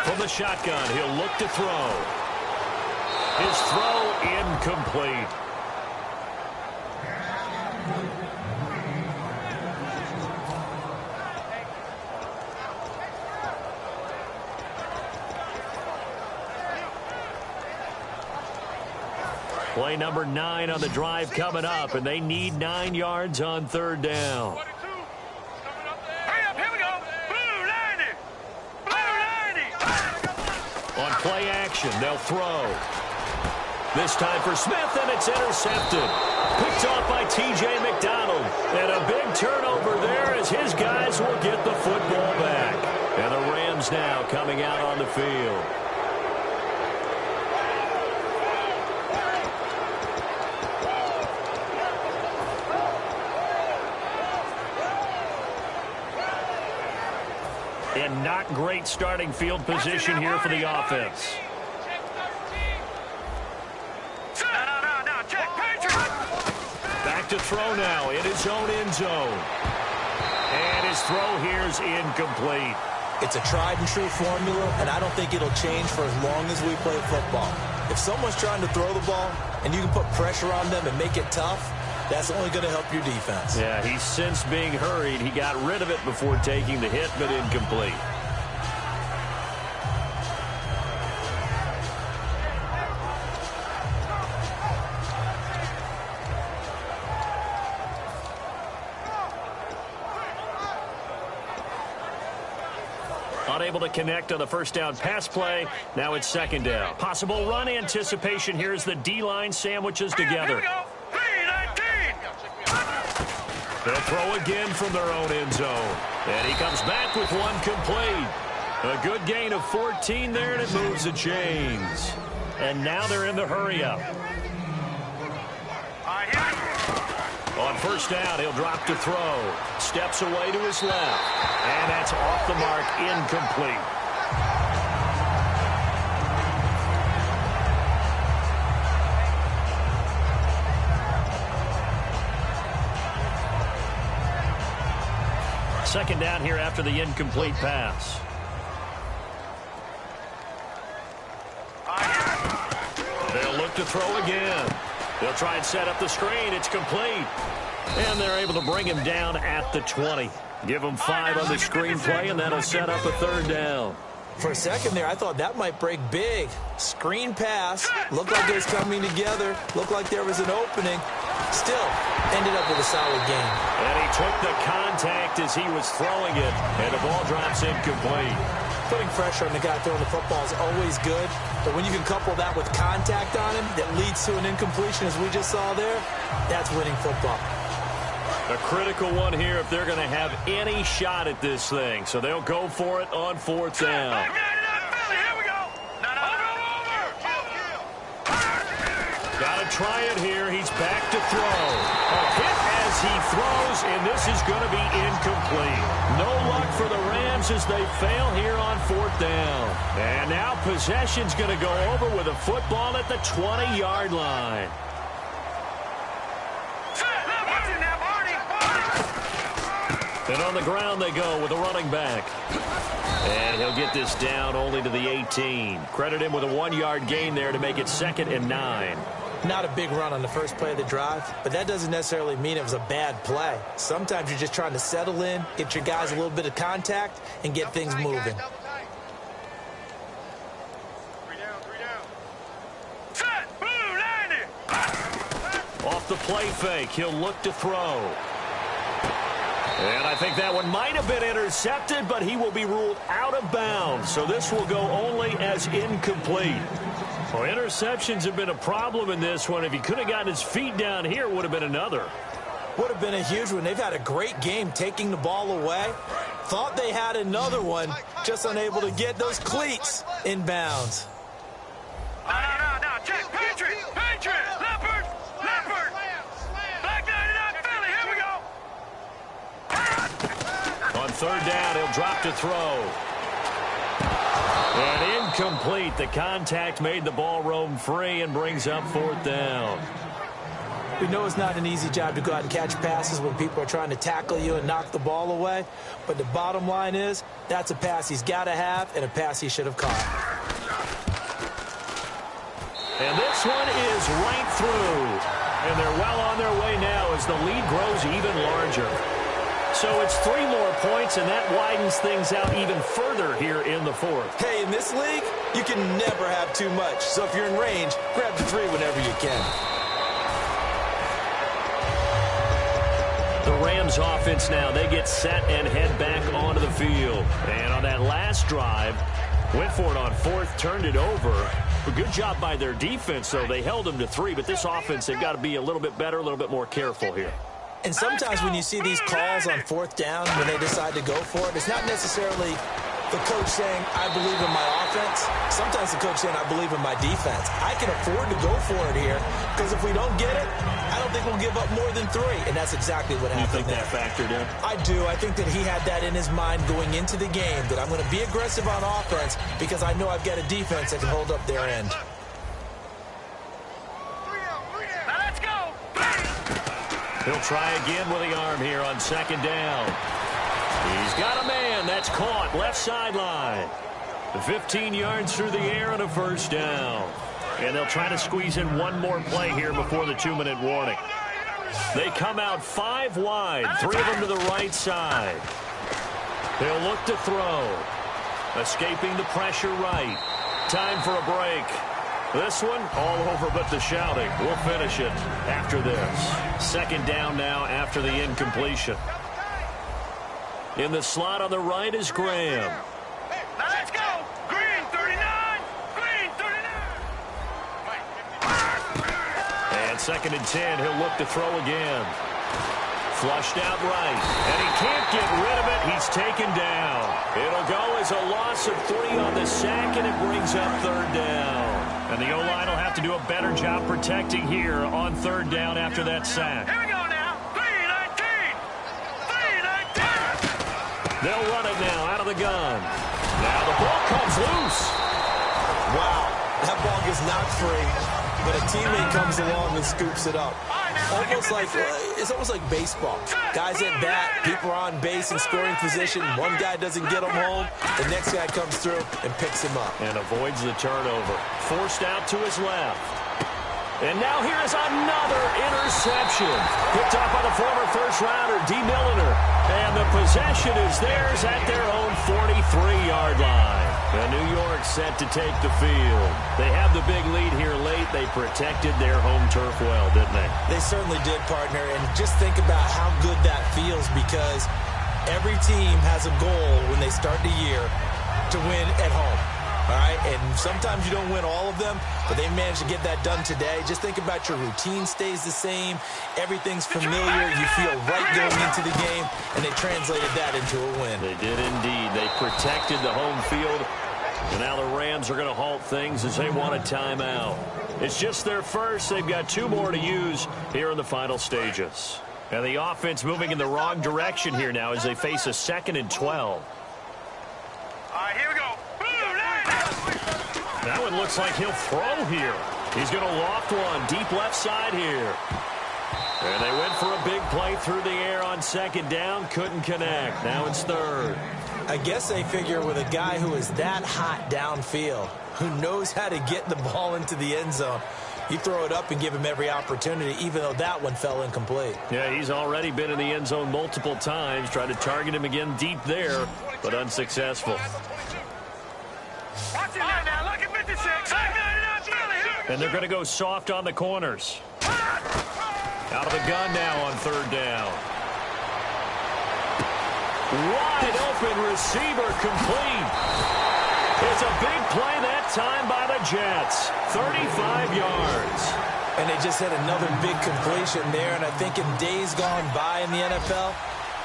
B: From the shotgun, he'll look to throw. His throw incomplete. Play number 9 on the drive coming up, and they need 9 yards on third down.
C: Hurry up, here we go! Blue 90! Blue 90!
B: On play action, they'll throw. This time for Smith, and it's intercepted. Picked off by T.J. McDonald. And a big turnover there as his guys will get the football back. And the Rams now coming out on the field. And not great starting field position here for the offense.
C: No, check, Patriot!
B: Back to throw now in his own end zone. And his throw here is incomplete.
D: It's a tried and true formula, and I don't think it'll change for as long as we play football. If someone's trying to throw the ball and you can put pressure on them and make it tough, that's only going to help your defense.
B: Yeah, he's since being hurried. He got rid of it before taking the hit, but incomplete. Unable to connect on the first down pass play. Now it's second down. Possible run anticipation here as the D-line sandwiches together.
C: Here we go! 319!
B: They'll throw again from their own end zone. And he comes back with one complete. A good gain of 14 there, and it moves the chains. And now they're in the hurry-up. On first down, he'll drop to throw. Steps away to his left. And that's off the mark, incomplete. Second down here after the incomplete pass. They'll look to throw again. They'll try and set up the screen. It's complete. And they're able to bring him down at the 20. Give him 5 on the screen play, and that'll set up a third down.
D: For a second there, I thought that might break big. Screen pass. Looked like it was coming together. Looked like there was an opening. Still, ended up with a solid game.
B: And he took the contact as he was throwing it, and the ball drops incomplete.
D: Putting pressure on the guy throwing the football is always good, but when you can couple that with contact on him that leads to an incompletion, as we just saw there, that's winning football.
B: A critical one here if they're going to have any shot at this thing. So they'll go for it on 4th down. Got to try it here. He's back to throw. A hit as he throws, and this is going to be incomplete. No luck for the Rams as they fail here on 4th down. And now possession's going to go over with a football at the 20-yard line. And on the ground they go with a running back. And he'll get this down only to the 18. Credit him with a 1-yard gain there to make it 2nd and 9.
D: Not a big run on the first play of the drive, but that doesn't necessarily mean it was a bad play. Sometimes you're just trying to settle in, get your guys a little bit of contact, and get things moving.
B: Off the play fake, he'll look to throw. And I think that one might have been intercepted, but he will be ruled out of bounds. So this will go only as incomplete. Well, interceptions have been a problem in this one. If he could have gotten his feet down here, it would have been another.
D: Would have been a huge one. They've had a great game taking the ball away. Thought they had another one, just unable to get those cleats in bounds.
C: No. Check. Patriot. Leopard. Black 99, Philly. Here we go.
B: On 3rd down, he'll drop to throw. And incomplete. The contact made the ball roam free and brings up 4th down.
D: We know it's not an easy job to go out and catch passes when people are trying to tackle you and knock the ball away. But the bottom line is, that's a pass he's got to have and a pass he should have caught.
B: And this one is right through. And they're well on their way now as the lead grows even larger. So it's 3 more points, and that widens things out even further here in the 4th.
D: Hey, in this league, you can never have too much. So if you're in range, grab the 3 whenever you can.
B: The Rams offense now, they get set and head back onto the field. And on that last drive, went for it on 4th, turned it over. A good job by their defense, though. They held them to 3, but this offense, they've got to be a little bit better, a little bit more careful here.
D: And sometimes when you see these calls on 4th down, when they decide to go for it, it's not necessarily the coach saying, I believe in my offense. Sometimes the coach saying, I believe in my defense. I can afford to go for it here, because if we don't get it, I don't think we'll give up more than 3. And that's exactly what happened.
B: You think that factored in?
D: I do. I think that he had that in his mind going into the game, that I'm going to be aggressive on offense because I know I've got a defense that can hold up their end.
B: He'll try again with the arm here on 2nd down. He's got a man. That's caught. Left sideline. 15 yards through the air and a 1st down. And they'll try to squeeze in one more play here before the 2-minute warning. They come out 5 wide. 3 of them to the right side. They'll look to throw. Escaping the pressure right. Time for a break. This one, all over but the shouting. We'll finish it after this. 2nd down now after the incompletion. In the slot on the right is Graham.
C: Now let's go. Green 39. Green 39.
B: And 2nd and 10, he'll look to throw again. Flushed out right. And he can't get rid of it. He's taken down. It'll go as a loss of 3 on the sack, and it brings up 3rd down. And the O-line will have to do a better job protecting here on 3rd down after that sack.
C: Here we go now. 3-19. 3-19.
B: They'll run it now out of the gun. Now the ball comes loose.
D: Wow, that ball gets knocked free, but a teammate comes along and scoops it up. It's almost like baseball. Guys at bat, people are on base in scoring position. One guy doesn't get them home. The next guy comes through and picks him up.
B: And avoids the turnover. Forced out to his left. And now here's another interception. Picked up by the former first-rounder, D. Milliner. And the possession is theirs at their own 43-yard line. And New York set to take the field. They have the big lead here late. They protected their home turf well, didn't they?
D: They certainly did, partner. And just think about how good that feels, because every team has a goal when they start the year to win at home. All right, and sometimes you don't win all of them, but they managed to get that done today. Just think about your routine stays the same. Everything's familiar. You feel right going into the game, and they translated that into a win.
B: They did indeed. They protected the home field, and now the Rams are going to halt things as they want a timeout. It's just their first. They've got 2 more to use here in the final stages. And the offense moving in the wrong direction here now as they face a 2nd and 12.
C: All right, here we go.
B: That one looks like he'll throw here. He's going to loft one deep left side here. And they went for a big play through the air on 2nd down. Couldn't connect. Now it's 3rd.
D: I guess they figure with a guy who is that hot downfield, who knows how to get the ball into the end zone, you throw it up and give him every opportunity, even though that one fell incomplete.
B: Yeah, he's already been in the end zone multiple times. Tried to target him again deep there, but unsuccessful.
C: Watch it now. Look at 56.
B: And they're going to go soft on the corners. Out of the gun now on 3rd down. Wide open receiver complete. It's a big play that time by the Jets. 35 yards.
D: And they just had another big completion there, and I think in days gone by in the NFL,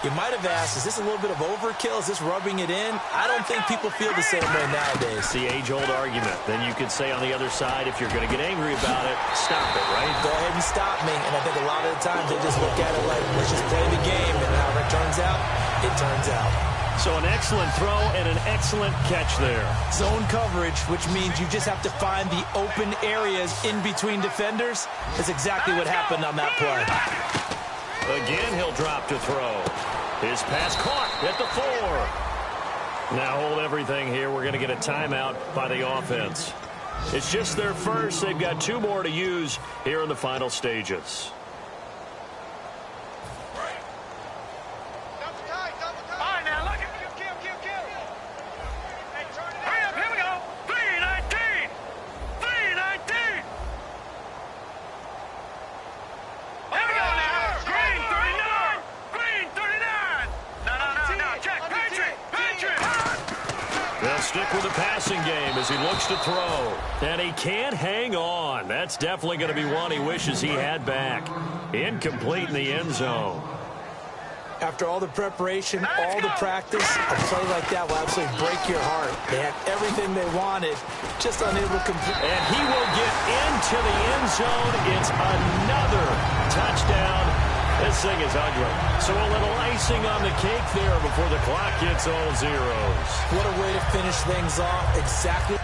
D: you might have asked, is this a little bit of overkill? Is this rubbing it in? I don't think people feel the same way nowadays.
B: It's the age-old argument. Then you could say on the other side, if you're going to get angry about it, stop it, right?
D: Go ahead and stop me. And I think a lot of the times they just look at it like, let's just play the game. And however it turns out, it turns out.
B: So an excellent throw and an excellent catch there.
D: Zone coverage, which means you just have to find the open areas in between defenders. That's exactly what happened on that play.
B: Again, he'll drop to throw. His pass caught at the 4. Now hold everything here. We're going to get a timeout by the offense. It's just their first. They've got 2 more to use here in the final stages. Stick with the passing game as he looks to throw. And he can't hang on. That's definitely going to be one he wishes he had back. Incomplete in the end zone.
D: After all the preparation, all the practice, a play like that will absolutely break your heart. They had everything they wanted, just unable to complete.
B: And he will get into the end zone. It's another touchdown. This thing is ugly. So a little icing on the cake there before the clock gets all zeros.
D: What a way to finish things off. Exactly.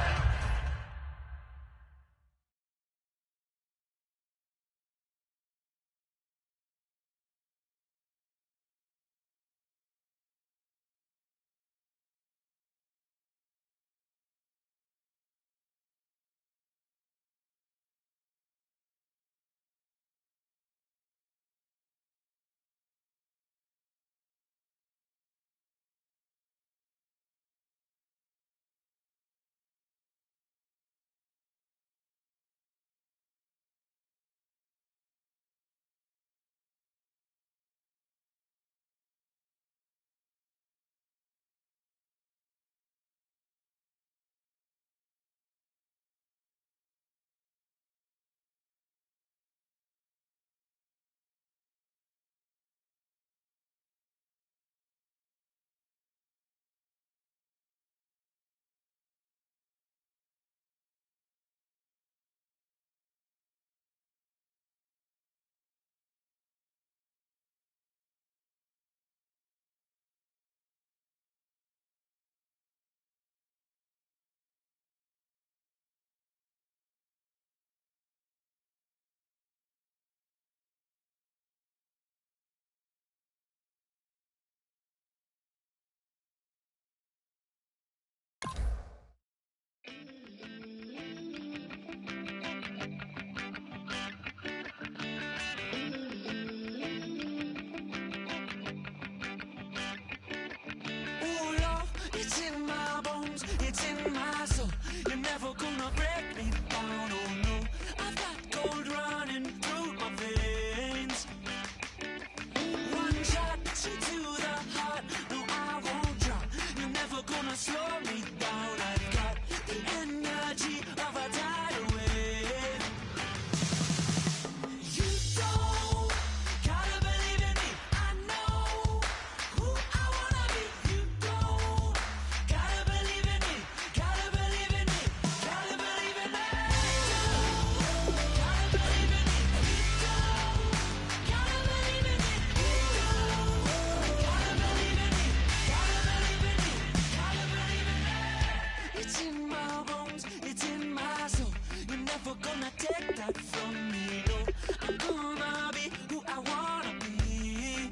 E: in my bones, it's in my soul. You're never gonna take that from me, no. I'm gonna be who I wanna be.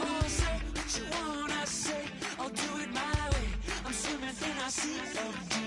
E: Oh, say what you wanna say, I'll do it my way. I'm swimming in a sea of